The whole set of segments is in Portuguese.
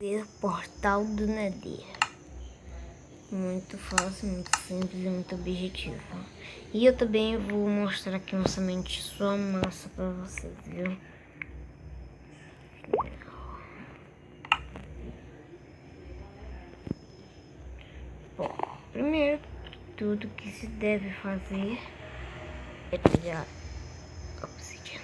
ter Portal do Nether. Muito fácil, muito simples e muito objetivo. E eu também vou mostrar aqui uma semente só massa pra vocês, viu? Bom, primeiro tudo que se deve fazer é pegar obsidiana.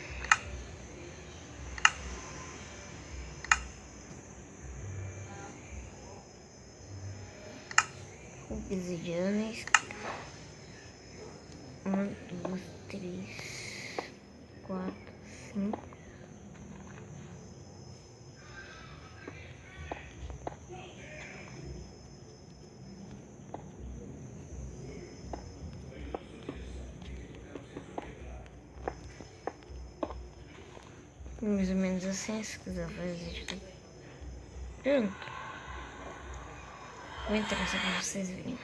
Obsidianas. 1, 2, 3, 4, 5. Mais ou menos assim, se quiser fazer. Pronto. Vou entrar só pra vocês verem.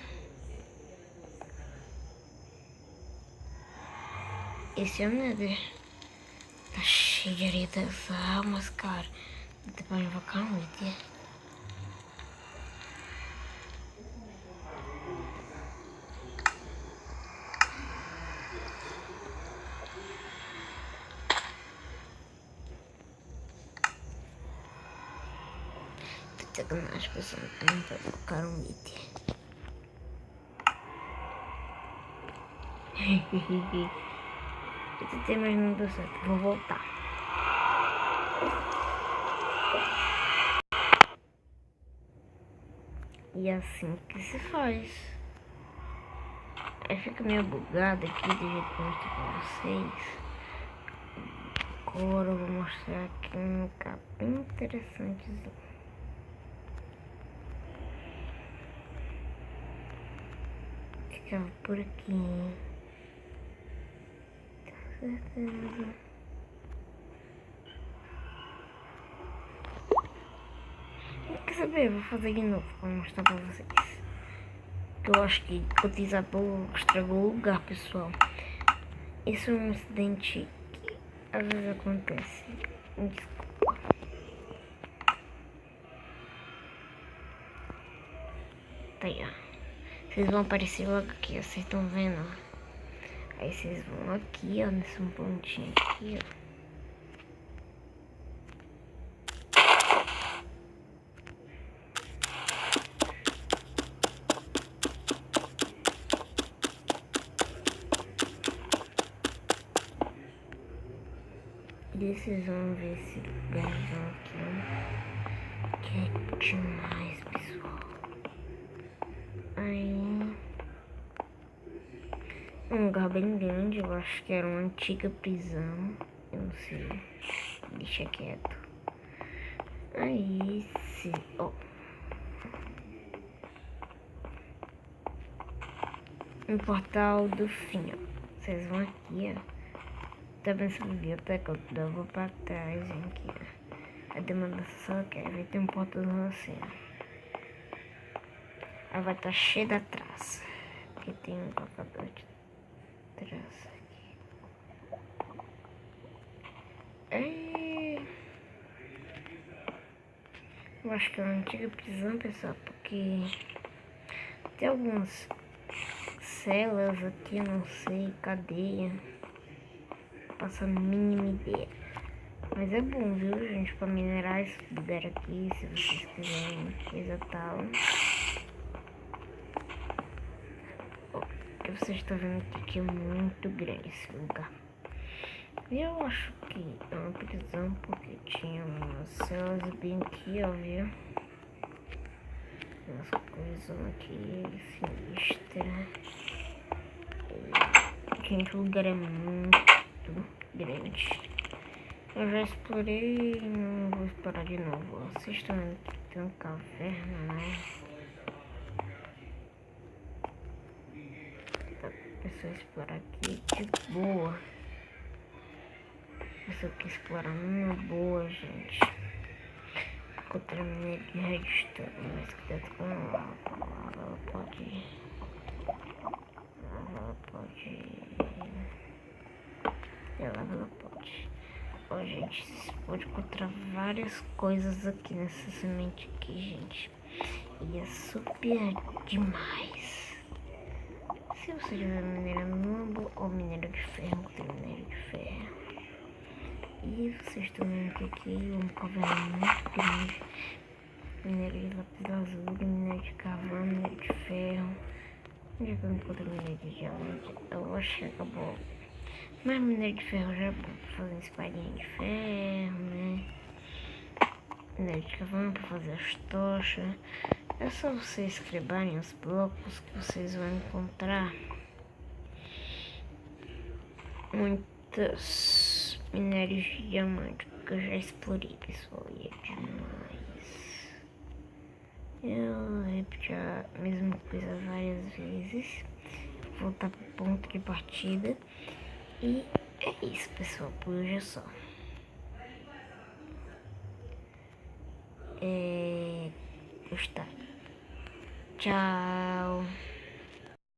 Esse é o Nether. Tá cheio de areia das almas, cara. Dá pra invocar um item. Tô sacanagem, pessoal. Não vai invocar um item. Eu tentei, mas não deu certo. Vou voltar. E é assim que se faz. Aí fica meio bugado aqui do jeito que eu mostrei pra vocês. Agora eu vou mostrar aqui um lugar bem interessantezinho. Ficava por aqui. Com certeza. Quer saber? Vou fazer de novo pra mostrar pra vocês. Eu acho que o desatou estragou o lugar, pessoal. Isso é um acidente que às vezes acontece. Desculpa. Tá aí, ó. Vocês vão aparecer logo aqui, ó. Vocês estão vendo, ó. Aí vocês vão aqui, ó. Nesse pontinho aqui, ó. E vocês vão ver esse lugarzão aqui, que é demais, pessoal. Aí, um lugar bem grande, eu acho que era uma antiga prisão, eu não sei, deixa quieto. Aí, ó, um portal do fim, ó. Vocês vão aqui, ó. Tá vendo essa biblioteca? Eu vou pra trás, aqui, ó. A demanda só quer ver, tem um portalzão assim, ó. Ela vai estar cheia da traça, porque tem um colocador de traça aqui. Aí, eu acho que é uma antiga prisão, pessoal, porque tem algumas celas aqui, não sei, cadeia. Faço a mínima ideia. Mas é bom, viu, gente, pra minerar esse lugar aqui, se vocês quiserem, coisa tal. O que vocês estão vendo aqui que é muito grande esse lugar. E eu acho que é uma prisão porque tinha umas celas bem aqui, ó, viu? Umas coisas aqui sinistras. Gente, o lugar é muito grande. Eu já explorei e não vou explorar de novo. Vocês estão vendo que tem uma caverna, né? Dá pra pessoa explorar aqui de boa. Se eu quis explorar numa boa, gente. Encontrei minério de redstone, mas cuidado com ela. Ela pode... Ela pode... Ela pode... Ó, gente, você pode encontrar várias coisas aqui nessa semente aqui, gente. E é super demais. Se você tiver minério novo ou minério de ferro, tem minério de ferro. E vocês estão vendo que aqui um caverna muito grande. Minério de lápis lazuli, minério de carvão, minério de ferro. Onde é que eu encontro minério de diamante? Eu acho que acabou. Mas minério de ferro já é bom pra fazer espadinha de ferro, né? Minério de carvão pra fazer as tochas. É só vocês escreverem os blocos que vocês vão encontrar muitos minérios de diamante, porque eu já explorei, pessoal, e é demais. Eu repeti a mesma coisa várias vezes, voltar pro ponto de partida, e é isso, pessoal, por hoje é só. Gostar. Tchau.